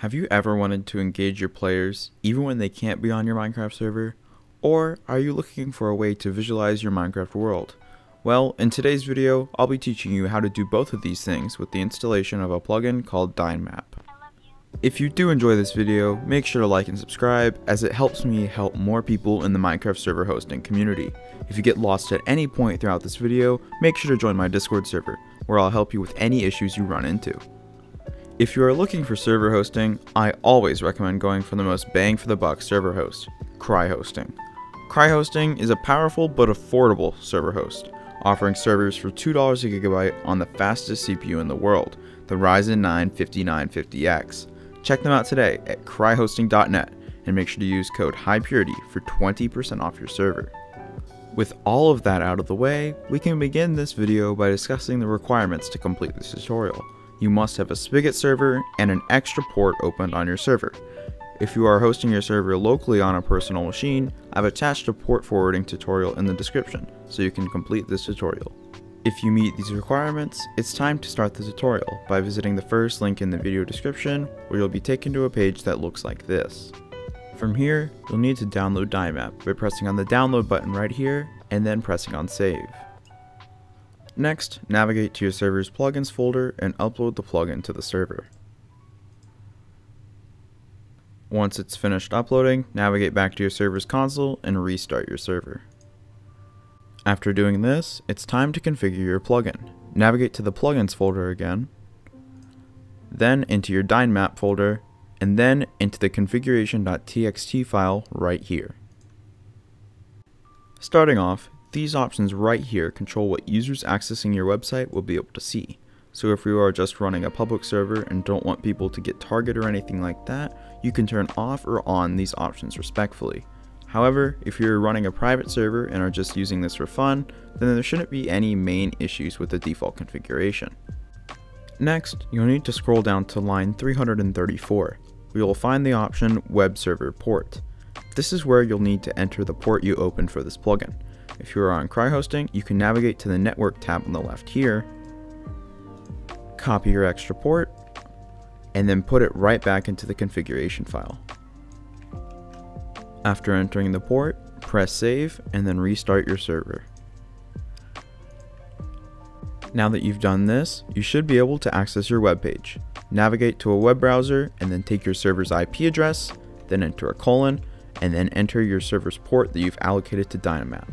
Have you ever wanted to engage your players even when they can't be on your Minecraft server? Or are you looking for a way to visualize your Minecraft world? Well, in today's video, I'll be teaching you how to do both of these things with the installation of a plugin called Dynmap. If you do enjoy this video, make sure to like and subscribe, as it helps me help more people in the Minecraft server hosting community. If you get lost at any point throughout this video, make sure to join my Discord server, where I'll help you with any issues you run into. If you are looking for server hosting, I always recommend going for the most bang for the buck server host, CryHosting. CryHosting is a powerful but affordable server host, offering servers for $2 a gigabyte on the fastest CPU in the world, the Ryzen 9 5950X. Check them out today at CryHosting.net and make sure to use code Highpurity for 20% off your server. With all of that out of the way, we can begin this video by discussing the requirements to complete this tutorial. You must have a Spigot server and an extra port opened on your server. If you are hosting your server locally on a personal machine, I've attached a port forwarding tutorial in the description, so you can complete this tutorial. If you meet these requirements, it's time to start the tutorial by visiting the first link in the video description, where you'll be taken to a page that looks like this. From here, you'll need to download Dynmap by pressing on the download button right here, and then pressing on save. Next, navigate to your server's plugins folder and upload the plugin to the server. Once it's finished uploading, navigate back to your server's console and restart your server. After doing this, it's time to configure your plugin. Navigate to the plugins folder again, then into your Dynmap folder, and then into the configuration.txt file right here. Starting off, these options right here control what users accessing your website will be able to see. So if you are just running a public server and don't want people to get targeted or anything like that, you can turn off or on these options respectfully. However, if you're running a private server and are just using this for fun, then there shouldn't be any main issues with the default configuration. Next, you'll need to scroll down to line 334, where you'll find the option Web Server Port. This is where you'll need to enter the port you opened for this plugin. If you are on CryHosting, you can navigate to the Network tab on the left here, copy your extra port, and then put it right back into the configuration file. After entering the port, press save and then restart your server. Now that you've done this, you should be able to access your web page. Navigate to a web browser and then take your server's IP address, then enter a colon, and then enter your server's port that you've allocated to Dynmap.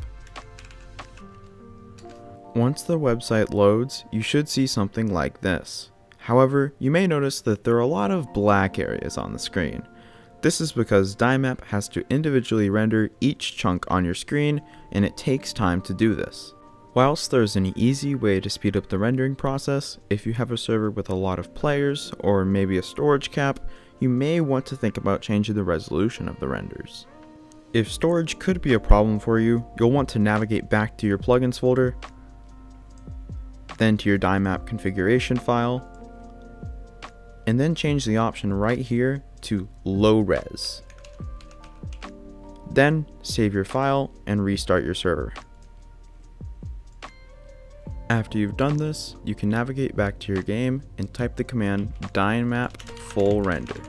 Once the website loads, you should see something like this. However, you may notice that there are a lot of black areas on the screen. This is because Dynmap has to individually render each chunk on your screen, and it takes time to do this. Whilst there's an easy way to speed up the rendering process, if you have a server with a lot of players, or maybe a storage cap, you may want to think about changing the resolution of the renders. If storage could be a problem for you, you'll want to navigate back to your plugins folder, then to your Dynmap configuration file, and then change the option right here to low res. Then save your file and restart your server. After you've done this, you can navigate back to your game and type the command Dynmap full render.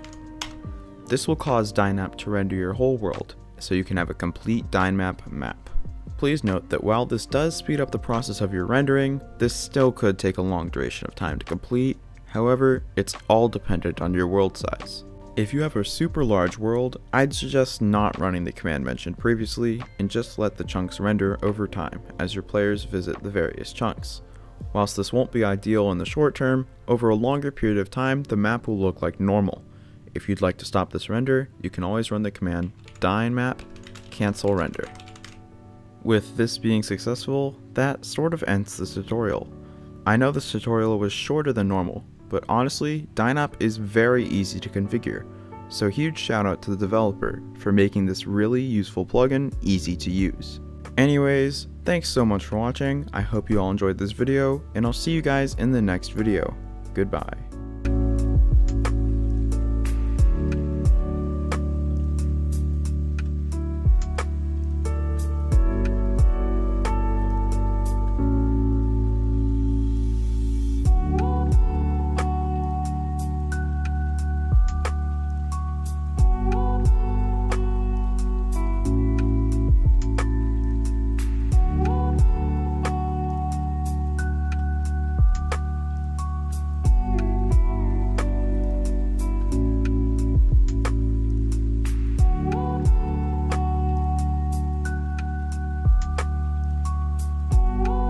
This will cause Dynmap to render your whole world, so you can have a complete Dynmap map. Please note that while this does speed up the process of your rendering, this still could take a long duration of time to complete. However, it's all dependent on your world size. If you have a super large world, I'd suggest not running the command mentioned previously and just let the chunks render over time as your players visit the various chunks. Whilst this won't be ideal in the short term, over a longer period of time the map will look like normal. If you'd like to stop this render, you can always run the command Dynmap cancel render. With this being successful, that sort of ends this tutorial. I know this tutorial was shorter than normal, but honestly, Dynmap is very easy to configure, so huge shout out to the developer for making this really useful plugin easy to use. Anyways, thanks so much for watching, I hope you all enjoyed this video, and I'll see you guys in the next video. Goodbye.